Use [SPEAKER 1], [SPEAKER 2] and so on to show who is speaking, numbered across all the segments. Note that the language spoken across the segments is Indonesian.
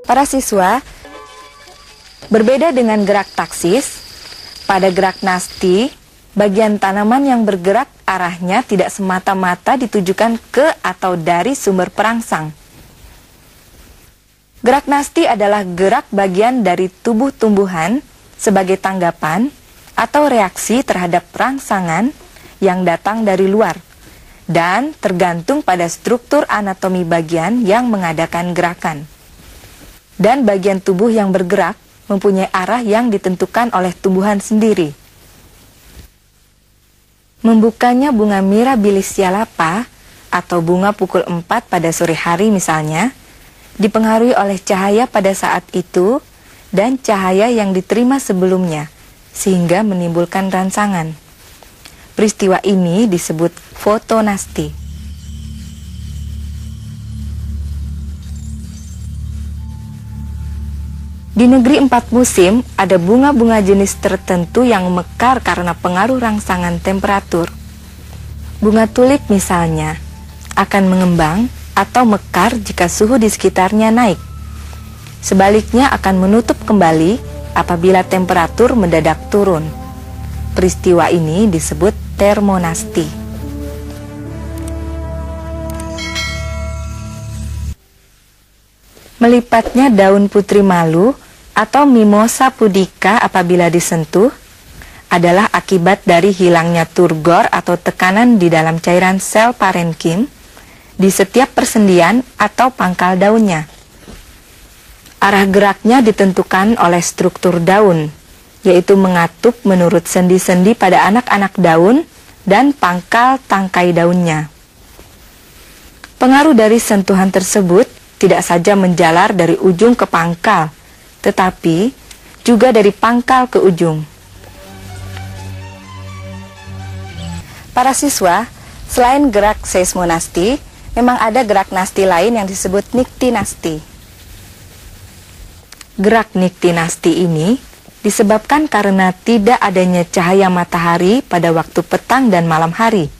[SPEAKER 1] Para siswa, berbeda dengan gerak taksis, pada gerak nasti, bagian tanaman yang bergerak arahnya tidak semata-mata ditujukan ke atau dari sumber perangsang. Gerak nasti adalah gerak bagian dari tubuh tumbuhan sebagai tanggapan atau reaksi terhadap rangsangan yang datang dari luar dan tergantung pada struktur anatomi bagian yang mengadakan gerakan. Dan bagian tubuh yang bergerak mempunyai arah yang ditentukan oleh tumbuhan sendiri. Membukanya bunga Mirabilis sialapa atau bunga pukul 4 pada sore hari misalnya, dipengaruhi oleh cahaya pada saat itu dan cahaya yang diterima sebelumnya, sehingga menimbulkan rangsangan. Peristiwa ini disebut fotonasti. Di negeri 4 musim, ada bunga-bunga jenis tertentu yang mekar karena pengaruh rangsangan temperatur. Bunga tulip misalnya, akan mengembang atau mekar jika suhu di sekitarnya naik. Sebaliknya akan menutup kembali apabila temperatur mendadak turun. Peristiwa ini disebut termonasti. Melipatnya daun putri malu atau mimosa pudica apabila disentuh adalah akibat dari hilangnya turgor atau tekanan di dalam cairan sel parenkim di setiap persendian atau pangkal daunnya. Arah geraknya ditentukan oleh struktur daun, yaitu mengatup menurut sendi-sendi pada anak-anak daun dan pangkal tangkai daunnya. Pengaruh dari sentuhan tersebut tidak saja menjalar dari ujung ke pangkal, tetapi juga dari pangkal ke ujung. Para siswa, selain gerak seismonasti, memang ada gerak nasti lain yang disebut niktinasti. Gerak niktinasti ini disebabkan karena tidak adanya cahaya matahari pada waktu petang dan malam hari,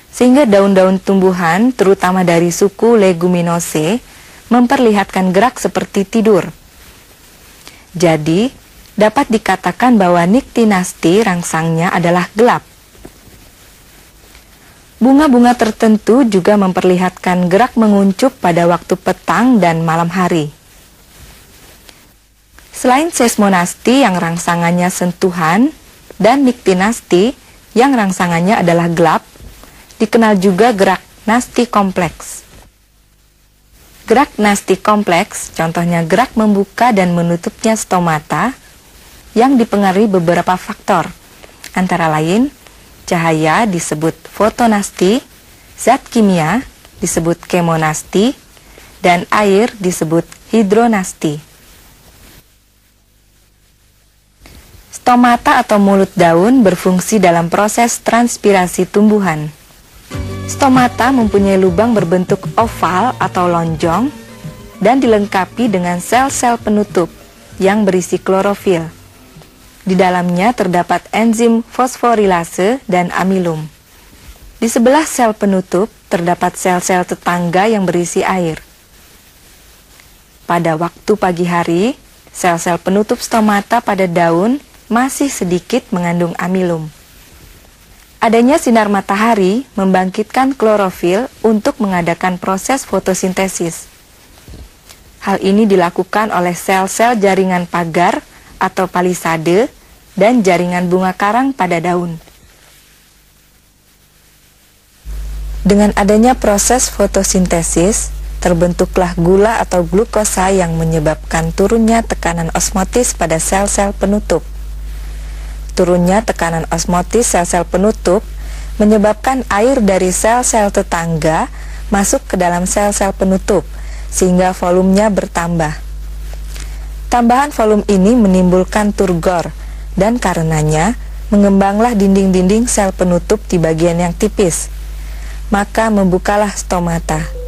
[SPEAKER 1] sehingga daun-daun tumbuhan, terutama dari suku Leguminosae, memperlihatkan gerak seperti tidur. Jadi, dapat dikatakan bahwa niktinasti rangsangnya adalah gelap. Bunga-bunga tertentu juga memperlihatkan gerak menguncup pada waktu petang dan malam hari. Selain seismonasti yang rangsangannya sentuhan dan niktinasti yang rangsangannya adalah gelap, dikenal juga gerak nasti kompleks. Gerak nasti kompleks, contohnya gerak membuka dan menutupnya stomata, yang dipengaruhi beberapa faktor, antara lain cahaya disebut fotonasti, zat kimia disebut kemonasti, dan air disebut hidronasti. Stomata atau mulut daun berfungsi dalam proses transpirasi tumbuhan. Stomata mempunyai lubang berbentuk oval atau lonjong dan dilengkapi dengan sel-sel penutup yang berisi klorofil. Di dalamnya terdapat enzim fosforilase dan amilum. Di sebelah sel penutup terdapat sel-sel tetangga yang berisi air. Pada waktu pagi hari, sel-sel penutup stomata pada daun masih sedikit mengandung amilum. Adanya sinar matahari membangkitkan klorofil untuk mengadakan proses fotosintesis. Hal ini dilakukan oleh sel-sel jaringan pagar atau palisade dan jaringan bunga karang pada daun. Dengan adanya proses fotosintesis, terbentuklah gula atau glukosa yang menyebabkan turunnya tekanan osmotis pada sel-sel penutup. Turunnya tekanan osmotis sel-sel penutup menyebabkan air dari sel-sel tetangga masuk ke dalam sel-sel penutup, sehingga volumenya bertambah. Tambahan volume ini menimbulkan turgor, dan karenanya mengembanglah dinding-dinding sel penutup di bagian yang tipis. Maka membukalah stomata.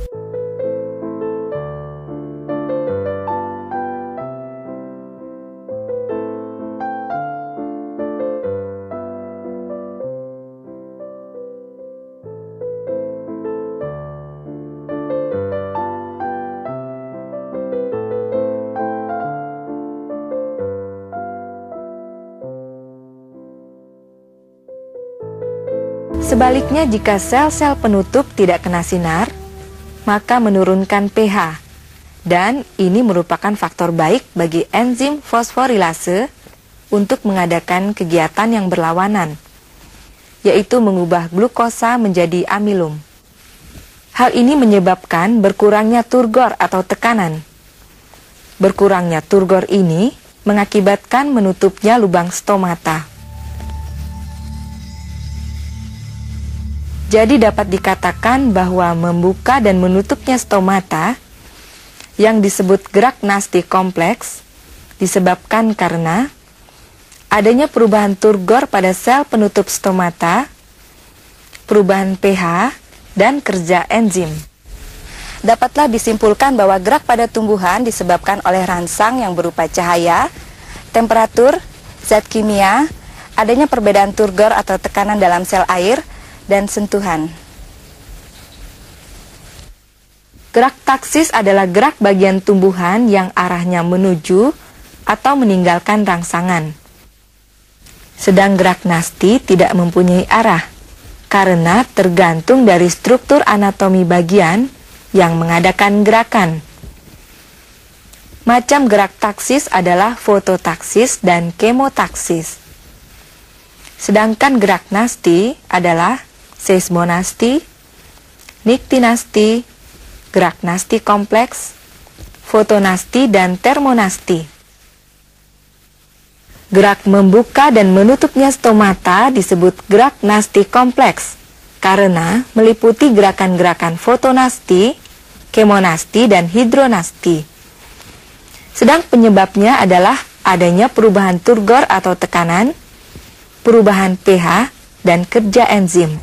[SPEAKER 1] Sebaliknya, jika sel-sel penutup tidak kena sinar, maka menurunkan pH, dan ini merupakan faktor baik bagi enzim fosforilase untuk mengadakan kegiatan yang berlawanan, yaitu mengubah glukosa menjadi amilum. Hal ini menyebabkan berkurangnya turgor atau tekanan. Berkurangnya turgor ini mengakibatkan menutupnya lubang stomata. Jadi dapat dikatakan bahwa membuka dan menutupnya stomata yang disebut gerak nasti kompleks disebabkan karena adanya perubahan turgor pada sel penutup stomata, perubahan pH, dan kerja enzim. Dapatlah disimpulkan bahwa gerak pada tumbuhan disebabkan oleh rangsang yang berupa cahaya, temperatur, zat kimia, adanya perbedaan turgor atau tekanan dalam sel air, dan sentuhan. Gerak taksis adalah gerak bagian tumbuhan yang arahnya menuju atau meninggalkan rangsangan. Sedang gerak nasti tidak mempunyai arah, karena tergantung dari struktur anatomi bagian yang mengadakan gerakan. Macam gerak taksis adalah fototaksis dan kemotaksis. Sedangkan gerak nasti adalah seismonasti, niktinasti, gerak nasti kompleks, fotonasti, dan termonasti. Gerak membuka dan menutupnya stomata disebut gerak nasti kompleks karena meliputi gerakan-gerakan fotonasti, kemonasti, dan hidronasti. Sedang penyebabnya adalah adanya perubahan turgor atau tekanan, perubahan pH, dan kerja enzim.